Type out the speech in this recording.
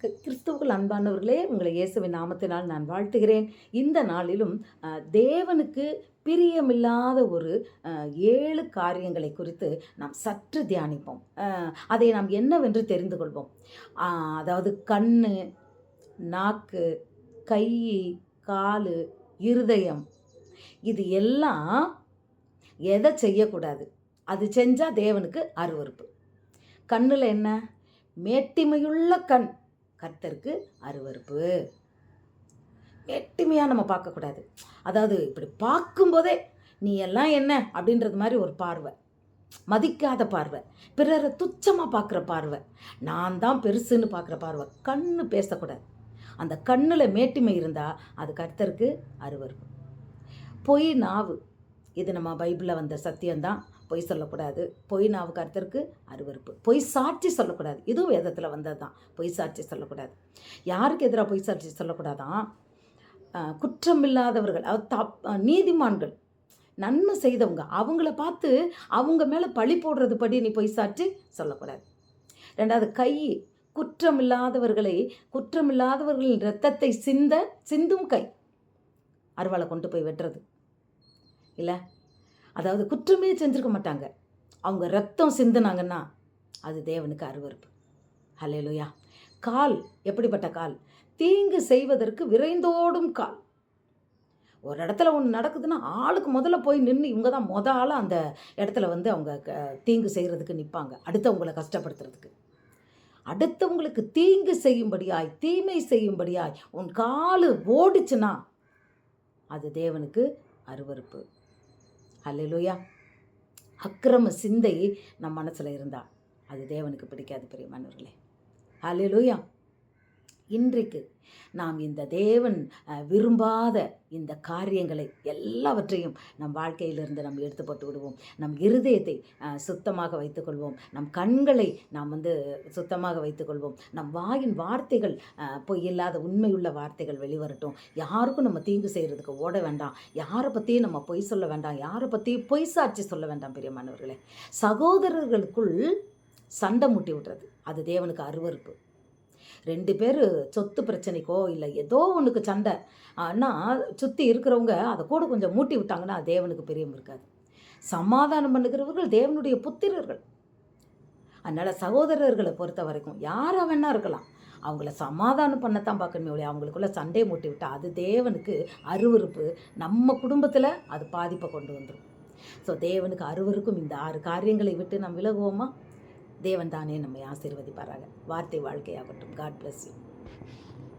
கிறிஸ்துவுக்குள் அன்பானவர்களே, உங்களை இயேசுவின் நாமத்தினால் நான் வாழ்த்துகிறேன். இந்த நாளிலும் தேவனுக்கு பிரியமில்லாத ஒரு 7 காரியங்களை குறித்து நாம் சற்று தியானிப்போம். அதை நாம் என்னவென்று தெரிந்து கொள்வோம். அதாவது கண்ணு, நாக்கு, கை, காலு, இருதயம், இது எல்லாம் எதை செய்யக்கூடாது? அது செஞ்சா தேவனுக்கு அருவருப்பு. கண்ணுல என்ன? மேட்டிமையுள்ள கண் கர்த்தருக்கு அருவருப்பு. மேட்டிமையாக நம்ம பார்க்கக்கூடாது. அதாவது இப்படி பார்க்கும்போதே நீ எல்லாம் என்ன அப்படின்றது மாதிரி ஒரு பார்வை, மதிக்காத பார்வை, பிறரை துச்சமாக பார்க்குற பார்வை, நான் தான் பெருசுன்னு பார்க்குற பார்வை. கண்ணு பேசக்கூடாது. அந்த கண்ணில் மேட்டிமை இருந்தால் அது கர்த்தருக்கு அருவருப்பு. பொய் நாவு, இது நம்ம பைபிளில் வந்த சத்தியம்தான். பொய் சொல்லக்கூடாது. பொய் நாவு கர்த்தருக்கு அருவருப்பு. பொய் சாட்சி சொல்லக்கூடாது. இதுவும் வேதத்தில் வந்தது தான். பொய் சாட்சி சொல்லக்கூடாது. யாருக்கு எதிராக பொய் சாட்சி சொல்லக்கூடாதான்? குற்றமில்லாதவர்கள், நீதிமான்கள், நன்மை செய்தவங்க, அவங்கள பார்த்து அவங்க மேலே பழி போடுறது படி நீ பொய் சாட்சி சொல்லக்கூடாது. ரெண்டாவது கை, குற்றமில்லாதவர்களின் இரத்தத்தை சிந்தும் கை, அருவாளை கொண்டு போய் வெட்டுறது இல்லை. அதாவது குற்றமே செஞ்சுருக்க மாட்டாங்க, அவங்க ரத்தம் சிந்துனாங்கன்னா அது தேவனுக்கு அருவருப்பு. ஹல்லேலூயா. கால், எப்படிப்பட்ட கால்? தீங்கு செய்வதற்கு விரைந்தோடும் கால். ஒரு இடத்துல ஒன்று நடக்குதுன்னா ஆளுக்கு முதல்ல போய் நின்று இவங்க தான் ஆளாக அந்த இடத்துல அவங்க தீங்கு செய்கிறதுக்கு நிற்பாங்க, அடுத்தவங்களை கஷ்டப்படுத்துறதுக்கு. அடுத்தவங்களுக்கு தீங்கு செய்யும்படியாய், தீமை செய்யும்படியாய் உன் காலு ஓடிச்சுன்னா அது தேவனுக்கு அருவருப்பு. ஹல்லேலூயா. அக்கிரம சிந்தை நம் மனசில் இருந்தா அது தேவனுக்கு பிடிக்காது பிரியமானவர்களே. ஹல்லேலூயா. இன்றைக்கு நாம் இந்த தேவன் விரும்பாத இந்த காரியங்களை எல்லாவற்றையும் நம் வாழ்க்கையிலிருந்து நம்ம எடுத்து போட்டு விடுவோம். நம் இருதயத்தை சுத்தமாக வைத்துக்கொள்வோம். நம் கண்களை நாம் சுத்தமாக வைத்துக்கொள்வோம். நம் வாயின் வார்த்தைகள் பொய் இல்லாத உண்மையுள்ள வார்த்தைகள் வெளிவரட்டும். யாருக்கும் நம்ம தீங்கு செய்கிறதுக்கு ஓட வேண்டாம். யாரை பற்றியும் நம்ம பொய் சொல்ல வேண்டாம். யாரை பற்றியும் பொய் சாட்சி சொல்ல வேண்டாம் பிரியமானவர்களே. சகோதரர்களுக்குள் சண்டை மூட்டி விடுறது அது தேவனுக்கு அருவருப்பு. 2 பேர் சொத்து பிரச்சனைக்கோ இல்லை ஏதோ ஒன்றுக்கு சண்டை ஆனால் சுற்றி இருக்கிறவங்க அதை கூட கொஞ்சம் மூட்டி விட்டாங்கன்னா தேவனுக்கு பிரியம் இருக்காது. சமாதானம் பண்ணுகிறவர்கள் தேவனுடைய புத்திரர்கள். அதனால் சகோதரர்களை பொறுத்த வரைக்கும் யாராக வேணா இருக்கலாம், அவங்கள சமாதானம் பண்ணத்தான் பார்க்கணுமே ஒழிய அவங்களுக்குள்ள சண்டையை மூட்டி விட்டால் அது தேவனுக்கு அருவருப்பு. நம்ம குடும்பத்தில் அது பாதிப்பை கொண்டு வந்துடும். ஸோ தேவனுக்கு அருவருக்கும் இந்த 6 காரியங்களை விட்டு நம்ம விலகுவோமா? தேவன் தானே நம்மை ஆசீர்வதிப்பாராக. வார்த்தை வாழ்க்கையாகட்டும். God bless you.